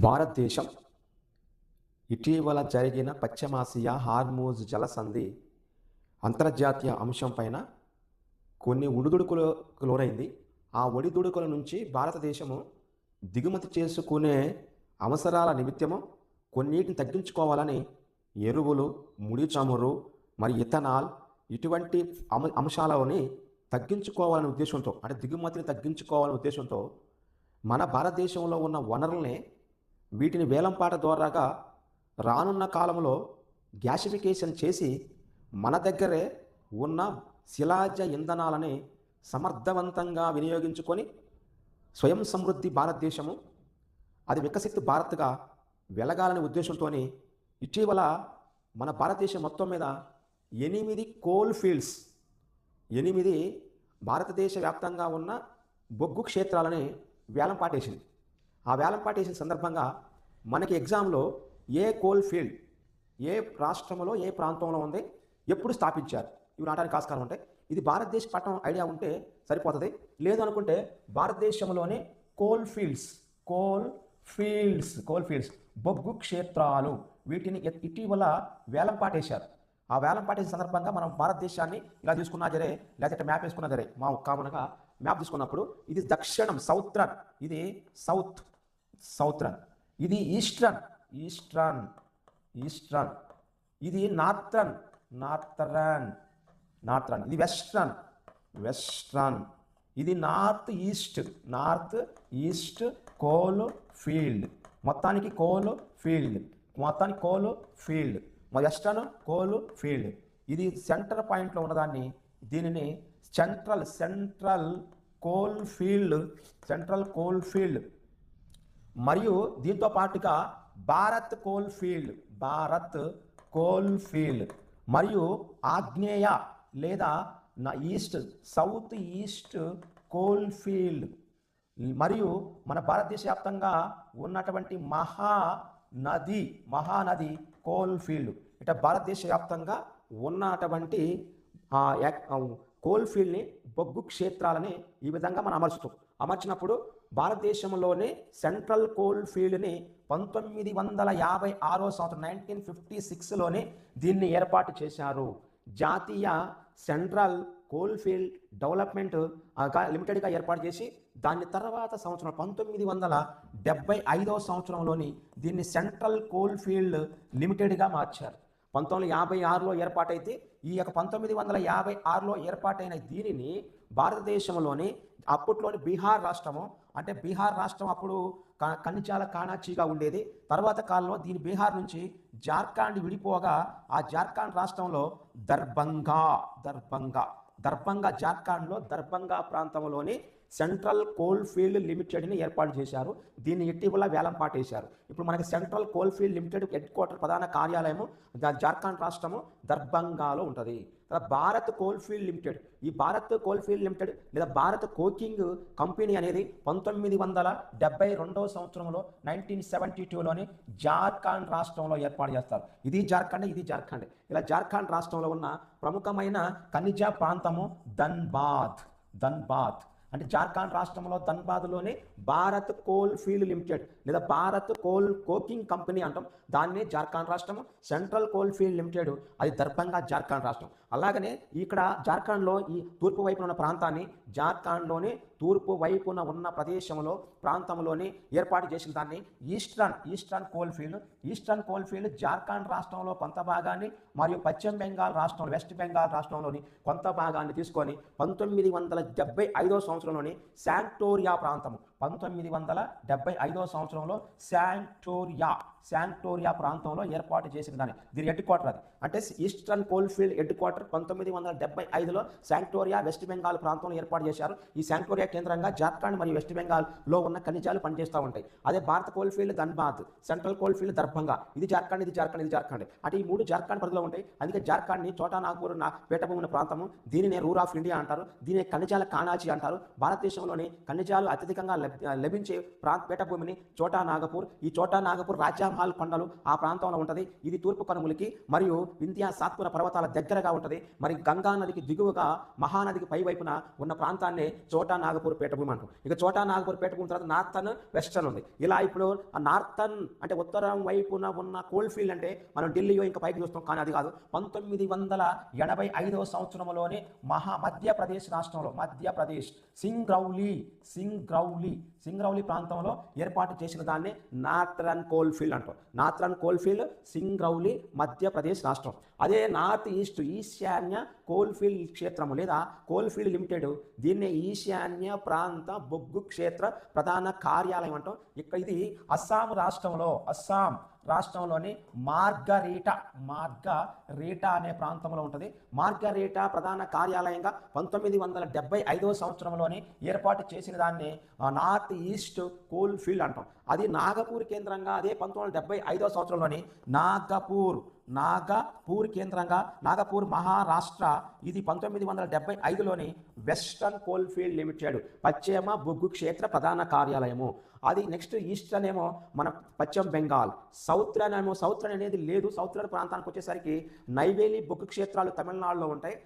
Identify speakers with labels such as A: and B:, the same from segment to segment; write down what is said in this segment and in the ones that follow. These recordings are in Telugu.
A: భారతదేశం ఇటీవల జరిగిన పశ్చిమాసియా హార్మూజ్ జలసంధి అంతర్జాతీయ అంశం పైన కొన్ని ఒడిదుడుకులకు లోనైంది. ఆ ఒడిదుడుకుల నుంచి భారతదేశము దిగుమతి చేసుకునే అవసరాల నిమిత్తము కొన్నిటిని తగ్గించుకోవాలని ఎరువులు, ముడి చమురు, మరి ఇథనాల్ ఇటువంటి అంశాలని తగ్గించుకోవాలనే ఉద్దేశంతో, అంటే దిగుమతిని తగ్గించుకోవాలనే ఉద్దేశంతో మన భారతదేశంలో ఉన్న వనరుల్ని వీటిని వేలంపాట ద్వారాగా రానున్న కాలంలో గ్యాసిఫికేషన్ చేసి మన దగ్గరే ఉన్న శిలాజ ఇంధనాలని సమర్థవంతంగా వినియోగించుకొని స్వయం సమృద్ధి భారతదేశము, అది వికసిత భారత్గా వెలగాలనే ఉద్దేశంతో ఇటీవల మన భారతదేశం మొత్తం మీద 8 కోల్ ఫీల్డ్స్, 8 భారతదేశ వ్యాప్తంగా ఉన్న బొగ్గు క్షేత్రాలని వేలంపాటేసింది. ఆ వేలంపాటేసిన సందర్భంగా మనకి ఎగ్జామ్లో ఏ కోల్ ఫీల్డ్ ఏ రాష్ట్రంలో ఏ ప్రాంతంలో ఉంది, ఎప్పుడు స్థాపించారు, ఇవి రావడానికి ఆస్కారం ఉంటాయి. ఇది భారతదేశ పట్టణం ఐడియా ఉంటే సరిపోతుంది. లేదు అనుకుంటే భారతదేశంలోని కోల్ ఫీల్డ్స్ బొగ్గు క్షేత్రాలు వీటిని ఇటీవల వేలంపాటేశారు. ఆ వేలంపాటేసిన సందర్భంగా మనం భారతదేశాన్ని ఇలా తీసుకున్నా జరే, లేకపోతే మ్యాప్ వేసుకున్నా జరే, మా కామన్గా మ్యాప్ తీసుకున్నప్పుడు ఇది దక్షిణం సౌత్రన్, ఇది సౌత్రన్, ఇది ఈస్టర్న్, ఇది నార్థరన్, ఇది వెస్ట్రన్, ఇది నార్త్ ఈస్ట్ కోల్ ఫీల్డ్, మొత్తానికి coal field, western coal field. ఇది సెంటర్ పాయింట్లో ఉన్నదాన్ని దీనిని సెంట్రల్ కోల్ ఫీల్డ్ మరియు దీంతో పాటుగా భారత్ కోల్ ఫీల్డ్ మరియు ఆగ్నేయ లేదా సౌత్ ఈస్ట్ కోల్ ఫీల్డ్ మరియు మన భారతదేశ వ్యాప్తంగా ఉన్నటువంటి మహానది కోల్ ఫీల్డ్. ఇట్లా భారతదేశ వ్యాప్తంగా ఉన్నటువంటి కోల్ ఫీల్డ్ని, బొగ్గు క్షేత్రాలని ఈ విధంగా మనం అమర్చినప్పుడు భారతదేశంలోనే సెంట్రల్ కోల్ ఫీల్డ్ని 1956 సంవత్సరం 1956లోనే దీన్ని ఏర్పాటు చేశారు. జాతీయ సెంట్రల్ కోల్ ఫీల్డ్ డెవలప్మెంట్ లిమిటెడ్గా ఏర్పాటు చేసి దాని తర్వాత సంవత్సరం 1975 సంవత్సరంలోని దీన్ని సెంట్రల్ కోల్ ఫీల్డ్ లిమిటెడ్గా మార్చారు. 1956లో ఏర్పాటైతే ఈ యొక్క 1956లో ఏర్పాటైన దీనిని భారతదేశంలోని అప్పట్లోని బీహార్ రాష్ట్రం అప్పుడు ఖనిజాల కాణాచిగా ఉండేది. తర్వాత కాలంలో దీని బీహార్ నుంచి జార్ఖండ్ విడిపోగా ఆ జార్ఖండ్ రాష్ట్రంలో దర్భంగా జార్ఖండ్లో దర్భంగా ప్రాంతంలోని సెంట్రల్ కోల్ ఫీల్డ్ లిమిటెడ్ని ఏర్పాటు చేశారు. దీన్ని ఇటీవల వేలంపాటేశారు. ఇప్పుడు మనకి central coal field limited head quarter ప్రధాన కార్యాలయము జార్ఖండ్ రాష్ట్రము దర్భంగాలో ఉంటుంది. భారత్ కోల్ ఫీల్డ్ లిమిటెడ్, ఈ భారత్ కోల్ ఫీల్డ్ లిమిటెడ్ లేదా భారత్ కోకింగ్ కంపెనీ అనేది 1972 సంవత్సరంలో 1972లోని జార్ఖండ్ రాష్ట్రంలో ఏర్పాటు చేస్తారు. ఇది జార్ఖండ్. ఇలా జార్ఖండ్ రాష్ట్రంలో ఉన్న ప్రముఖమైన ఖనిజ ప్రాంతము ధన్బాద్. అంటే జార్ఖండ్ రాష్ట్రంలో ధన్బాద్లోనే భారత్ కోల్ ఫీల్డ్ లిమిటెడ్ లేదా భారత్ కోకింగ్ కంపెనీ అంటాం. దాన్నే జార్ఖండ్ రాష్ట్రము. సెంట్రల్ కోల్ ఫీల్డ్ లిమిటెడ్ అది దర్భంగా జార్ఖండ్ రాష్ట్రం. అలాగనే ఇక్కడ జార్ఖండ్లో ఈ తూర్పు వైపున ఉన్న ప్రాంతాన్ని జార్ఖండ్లోనే తూర్పు వైపున ఉన్న ప్రాంతంలోనే ఏర్పాటు చేసిన దాన్ని ఈస్టర్న్ కోల్ ఫీల్డ్ జార్ఖండ్ రాష్ట్రంలో కొంత భాగాన్ని మరియు పశ్చిమ బెంగాల్ రాష్ట్రంలో వెస్ట్ బెంగాల్ రాష్ట్రంలోని కొంత భాగాన్ని తీసుకొని 1975 సంవత్సరంలోని శాంక్టోరియా ప్రాంతము 1975 సంవత్సరంలో శాంక్టోరియా ప్రాంతంలో ఏర్పాటు చేసిన దాన్ని దీని హెడ్ క్వార్టర్ అది. అంటే eastern coal field headquarter 1975లో శాంక్టోరియా వెస్ట్ బెంగాల్ ప్రాంతంలో ఏర్పాటు చేశారు. ఈ శాంక్టోరియా కేంద్రంగా జార్ఖండ్ మరియు వెస్ట్ బెంగాల్లో ఉన్న ఖనిజాలు పనిచేస్తూ ఉంటాయి. అదే భారత coal field Dhanbad, central coal field Darbhanga. ఇది జార్ఖండ్. అంటే ఈ 3 జార్ఖండ్ పరిధిలో ఉంటాయి. అందుకే జార్ఖండ్ని చోటా నాగ్పూర్ పీఠభూమి రూరాఫ్ ఆఫ్ ఇండియా అంటారు. దీని ఖనిజాల కాణాచి అంటారు. భారతదేశంలోని ఖనిజాలు అత్యధికంగా లభించే పీఠభూమిని చోటా నాగపూర్. ఈ చోటా నాగపూర్ రాజ్య హిమాల్ కొండలు ఆ ప్రాంతంలో ఉంటుంది. ఇది తూర్పు కనుమలకి మరియు వింధ్య సాత్పుర పర్వతాల దగ్గరగా ఉంటుంది. మరి గంగా నదికి దిగువగా మహానదికి పై వైపున ఉన్న ప్రాంతాన్ని చోటా నాగపూర్ పీఠభూమి అంటాం. ఇక చోటా నాగపూర్ పీఠభూమి తర్వాత నార్థన్ వెస్టర్న్ ఉంది. ఇలా ఇప్పుడు ఆ నార్థన్ అంటే ఉత్తరం వైపున ఉన్న కోల్ ఫీల్డ్ అంటే మనం ఢిల్లీయో ఇంకా పైకి చూస్తాం, కానీ అది కాదు. 1985వ సంవత్సరంలోనే మధ్యప్రదేశ్ రాష్ట్రంలో సింగ్రౌలి ప్రాంతంలో ఏర్పాటు చేసిన దాన్ని నార్థరన్ కోల్ ఫీల్డ్ అంటాం. Northern coal field Singrauli Madhya Pradesh రాష్ట్రం. అదే నార్త్ ఈశాన్య కోల్ఫీల్డ్ క్షేత్రము లేదా కోల్ఫీల్డ్ లిమిటెడ్, దీన్నే ఈశాన్య ప్రాంత బొగ్గు క్షేత్ర ప్రధాన కార్యాలయం అంటాం. ఇక్కడ ఇది అస్సాం రాష్ట్రంలోని మార్గరీటా అనే ప్రాంతంలో ఉంటుంది. మార్గరీటా ప్రధాన కార్యాలయంగా 1975వ సంవత్సరంలోనే ఏర్పాటు చేసిన దాన్ని నార్త్ ఈస్ట్ కోల్ ఫీల్డ్ అంటాం. అది నాగపూర్ కేంద్రంగా అదే 1975వ సంవత్సరంలోని నాగపూర్ కేంద్రంగా నాగపూర్ మహారాష్ట్ర, ఇది 1975లోని వెస్టర్న్ కోల్ ఫీల్డ్ లిమిటెడ్ పశ్చిమ బొగ్గు క్షేత్ర ప్రధాన కార్యాలయము. అది నెక్స్ట్ ఈస్టర్న్ ఏమో మన పశ్చిమ బెంగాల్, సౌత్రన్ అనేది లేదు. సౌత్రన్ ప్రాంతానికి వచ్చేసరికి నైవేలి బొగ్గు క్షేత్రాలు తమిళనాడులో ఉంటాయి.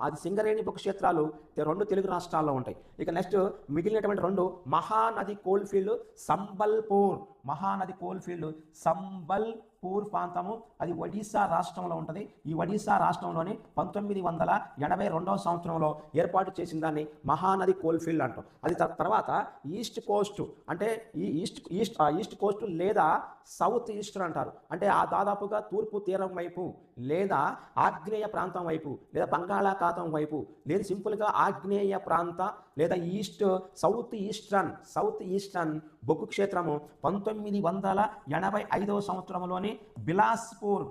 A: అది సింగరేణి బొగ్గు క్షేత్రాలు 2 తెలుగు రాష్ట్రాల్లో ఉంటాయి. ఇక నెక్స్ట్ మిగిలినటువంటి 2 మహానది కోల్ ఫీల్డ్ సంబల్పూర్ ప్రాంతము, అది ఒడిశా రాష్ట్రంలో ఉంటుంది. ఈ ఒడిశా రాష్ట్రంలోని 1982వ సంవత్సరంలో ఏర్పాటు చేసిన దాన్ని మహానది కోల్ఫీల్డ్ అంటాం. అది తర్వాత ఈస్ట్ కోస్ట్ అంటే ఈ ఈస్ట్ కోస్ట్ లేదా సౌత్ ఈస్టర్న్ అంటారు. అంటే ఆ దాదాపుగా తూర్పు తీరం వైపు లేదా ఆగ్నేయ ప్రాంతం వైపు లేదా బంగాళాఖాతం వైపు లేదా సింపుల్గా ఆగ్నేయ ప్రాంత లేదా సౌత్ ఈస్టర్న్ బొగ్గు క్షేత్రము 1985వ సంవత్సరంలోని బిలాస్పూర్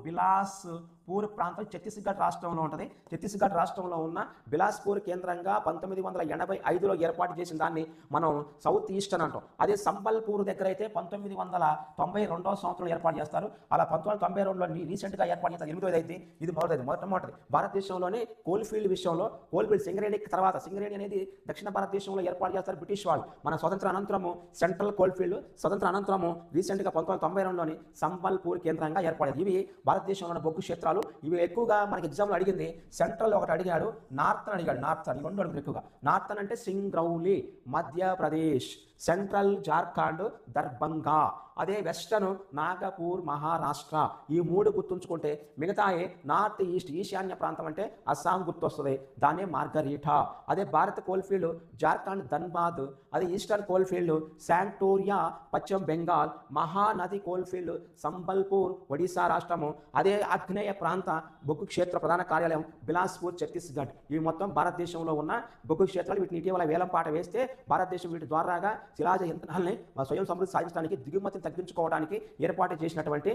A: ప్రాంతం ఛత్తీస్గఢ్ రాష్ట్రంలో ఉంటుంది. ఛత్తీస్గఢ్ రాష్ట్రంలో ఉన్న బిలాస్పూర్ కేంద్రంగా 1985లో ఏర్పాటు చేసిన దాన్ని మనం సౌత్ ఈస్టర్న్ అంటాం. అదే సంబల్పూర్ దగ్గర అయితే 1992వ సంవత్సరంలో ఏర్పాటు చేస్తారు. అలా 1992లో రీసెంట్గా ఏర్పాటు చేస్తారు. 8వ అయితే ఇది మొట్టమొదటి భారతదేశంలోనే కోల్ఫీల్డ్ విషయంలో కోల్ఫీల్డ్ సింగరేణి తర్వాత సింగరేణి అనేది దక్షిణ భారతదేశంలో ఏర్పాటు చేస్తారు బ్రిటిష్ వాళ్ళు. మన స్వతంత్ర అనంతరము సెంట్రల్ కోల్ఫీల్డ్ రీసెంట్గా 1992లోని సంబల్పూర్ కేంద్రంగా ఏర్పడేది. ఇవి భారతదేశంలో బొగ్గు క్షేత్రాలు. ఇవి ఎక్కువగా మనకి ఎగ్జామ్లో అడిగింది. సెంట్రల్ ఒకటి అడిగాడు, నార్థన్ అడిగాడు. నార్థన్ 2 అడుగులు ఎక్కువగా. నార్థన్ అంటే సింగ్రౌలి మధ్యప్రదేశ్, సెంట్రల్ జార్ఖండ్ దర్భంగా, అదే వెస్టర్న్ నాగపూర్ మహారాష్ట్ర. ఈ 3 గుర్తుంచుకుంటే మిగతాయే నార్త్ ఈస్ట్ ఈశాన్య ప్రాంతం అంటే అస్సాం గుర్తొస్తుంది, దాన్నే మార్గరీటా. అదే భారత్ కోల్ఫీల్డ్ జార్ఖండ్ ధన్బాద్, అదే ఈస్టర్న్ కోల్ఫీల్డ్ శాంటోరియా పశ్చిమ బెంగాల్, మహానది కోల్ఫీల్డ్ సంబల్పూర్ ఒడిశా రాష్ట్రము, అదే ఆగ్నేయ ప్రాంత బొగ్గు క్షేత్ర ప్రధాన కార్యాలయం బిలాస్పూర్ ఛత్తీస్గఢ్. ఇవి మొత్తం భారతదేశంలో ఉన్న బొగ్గు క్షేత్రాలు. వీటిని ఇటీవల వేలం పాట వేస్తే భారతదేశం వీటి ద్వారాగా శిలాజ యంత్రాలని స్వయం సమృద్ధి సాధించడానికి దిగుమతిని తగ్గించుకోవడానికి ఏర్పాటు చేసినటువంటి